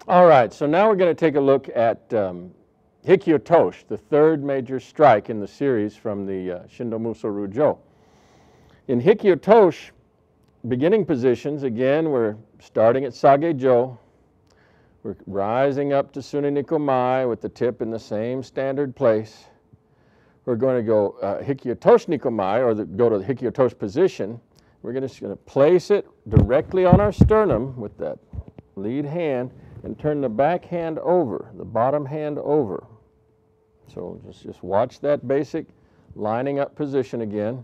All right, so now we're going to take a look at Hiki-otoshi, the third major strike in the series from the Shindo Muso Rujo. In Hiki-otoshi, beginning positions, again, we're starting at Sage-jo. We're rising up to Sune-nikomai with the tip in the same standard place. We're going to go Hiki-otoshi nikomai, or go to the Hiki-otoshi position. We're just going to place it directly on our sternum with that lead hand and turn the back hand over, the bottom hand over. So just watch that basic lining up position again.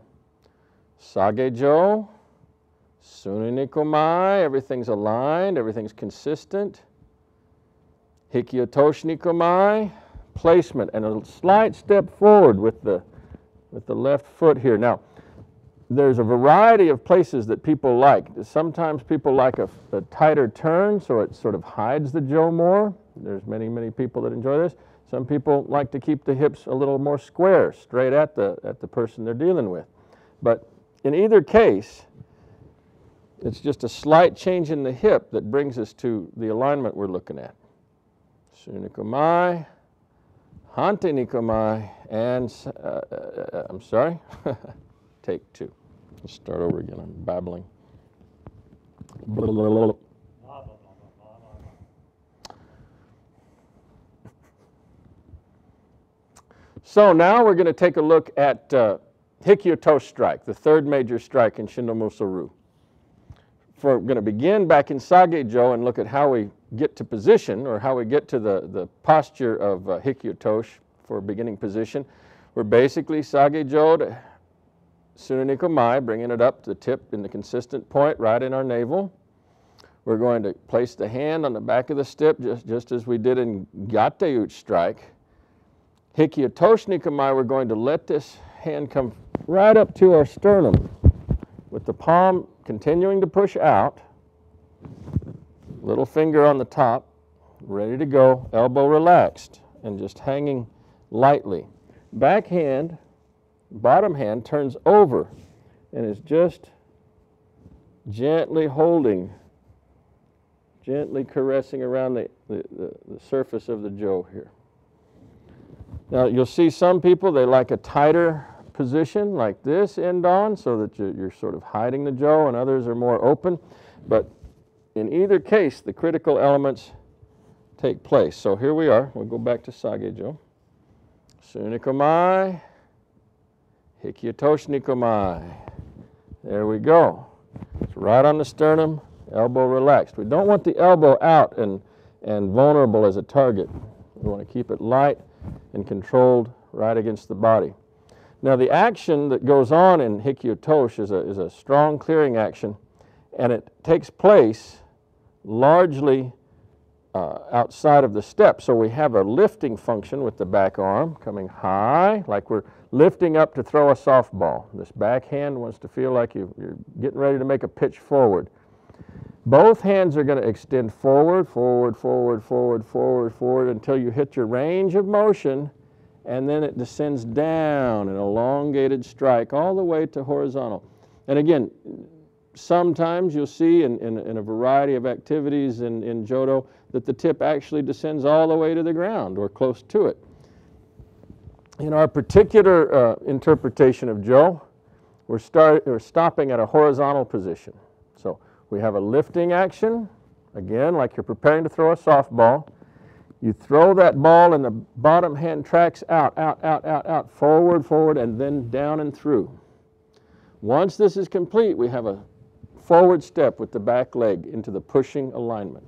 Sage-jo, Sune-nikomai, everything's aligned, everything's consistent. Hiki-otoshi nikomai, placement, and a slight step forward with the left foot here. Now, there's a variety of places that people like. Sometimes people like a tighter turn, so it sort of hides the jo more. There's many, many people that enjoy this. Some people like to keep the hips a little more square, straight at the person they're dealing with. But in either case, it's just a slight change in the hip that brings us to the alignment we're looking at. Sune-nikomai, Hante-nikomai, and, I'm sorry, take two. Let's start over again, I'm babbling. So now we're going to take a look at Hiki-otoshi strike, the third major strike in Shindo Muso Ru. We're going to begin back in Sage-jo and look at how we get to position, or how we get to the posture of Hiki-otoshi for beginning position. We're basically Sage-jo to Sune-nikomai, bringing it up to the tip in the consistent point right in our navel. We're going to place the hand on the back of the step just as we did in Gate-uchi strike. Hiki-otoshi nikomai, we're going to let this hand come right up to our sternum with the palm continuing to push out, little finger on the top, ready to go, elbow relaxed and just hanging lightly. Back hand, bottom hand turns over and is just gently holding, gently caressing around the surface of the jo here. Now you'll see some people, they like a tighter position like this end on, so that you're sort of hiding the jo, and others are more open. But in either case, the critical elements take place. So here we are. We'll go back to Sage-jo. Sune-nikomai, Hiki-otoshi nikomai. There we go. It's right on the sternum, elbow relaxed. We don't want the elbow out and vulnerable as a target. We want to keep it light and controlled right against the body. Now the action that goes on in Hiki-otoshi is a strong clearing action, and it takes place largely outside of the step. So we have a lifting function with the back arm coming high, like we're lifting up to throw a softball. This back hand wants to feel like you're getting ready to make a pitch forward. Both hands are going to extend forward, forward, forward, forward, forward, forward until you hit your range of motion, and then it descends down an elongated strike all the way to horizontal. And again, sometimes you'll see in a variety of activities in Jodo that the tip actually descends all the way to the ground or close to it. In our particular interpretation of Jo, we're stopping at a horizontal position. So we have a lifting action, again, like you're preparing to throw a softball. You throw that ball and the bottom hand tracks out, out, out, out, out, forward, forward, and then down and through. Once this is complete, we have a forward step with the back leg into the pushing alignment.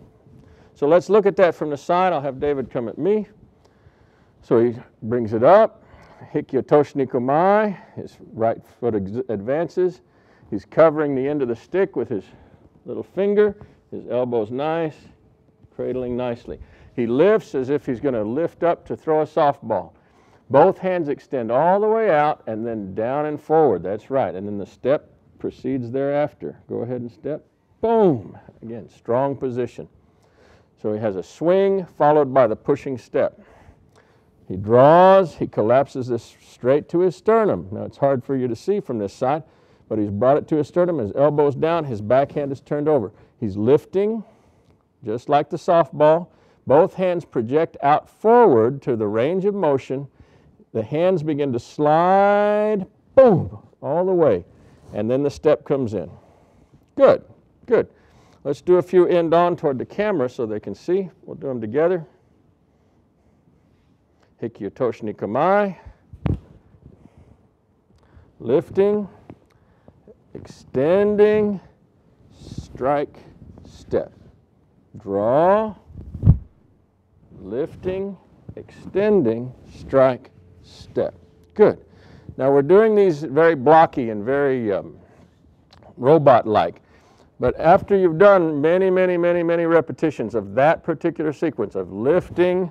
So let's look at that from the side. I'll have David come at me. So he brings it up, Hiki-otoshi nikomai, his right foot advances. He's covering the end of the stick with his little finger, his elbow's nice, cradling nicely. He lifts as if he's going to lift up to throw a softball. Both hands extend all the way out and then down and forward. That's right. And then the step proceeds thereafter. Go ahead and step. Boom. Again, strong position. So he has a swing followed by the pushing step. He draws. He collapses this straight to his sternum. Now it's hard for you to see from this side, but he's brought it to his sternum. His elbow's down. His backhand is turned over. He's lifting just like the softball. Both hands project out forward to the range of motion. The hands begin to slide, boom, all the way. And then the step comes in. Good, good. Let's do a few end on toward the camera so they can see. We'll do them together. Hiki-otoshi Nikamai. Lifting, extending, strike, step. Draw, lifting, extending, strike, step. Good. Now we're doing these very blocky and very robot-like. But after you've done many, many, many, many repetitions of that particular sequence of lifting,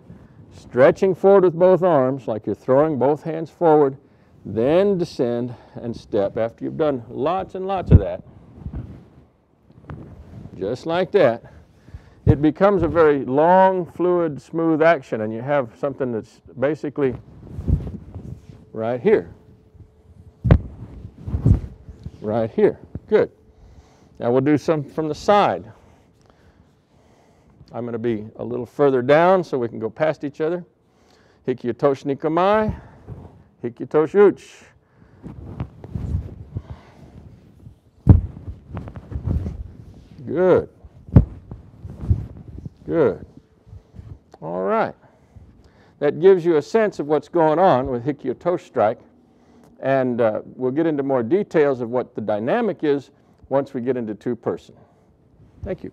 stretching forward with both arms, like you're throwing both hands forward, then descend and step. After you've done lots and lots of that, just like that, it becomes a very long, fluid, smooth action, and you have something that's basically right here. Right here. Good. Now we'll do some from the side. I'm going to be a little further down so we can go past each other. Hiki-otoshi Nikamai. Hiki-otoshi Uchi. Good. Good. All right. That gives you a sense of what's going on with Hiki-otoshi strike, and we'll get into more details of what the dynamic is once we get into two-person. Thank you.